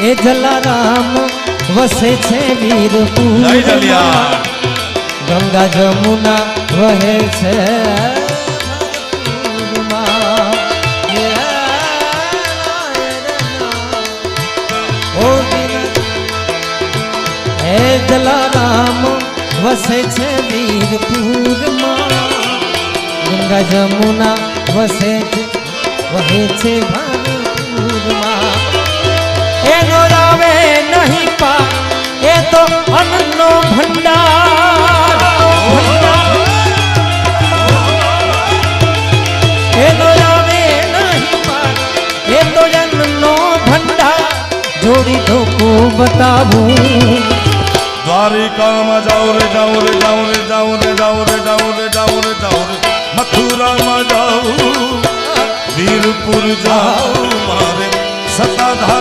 એ જલારામ વસે છે વીરપુર, ગંગા જમુના વહે છે જલારામ વસે છે વીરપુરમાં, ગંગા જમુના વસે છે વહે છે ભાનપુરમાં. એનો રાવે નહીં પા એ તો અન્નનો ભંડાર, એનો રાવે નહીં પા એ તો અન્નનો ભંડાર. જોડી ઢોકું બતાવું દ્વારિકામાં જાઓ રે જાઓ રે જાઓ રે જાઓ રે જાઓ રે જાઓ રે જાઓ રે જાઓ રે મથુરામાં જાઓ વીરપુર જાઓ મારે સતાધાર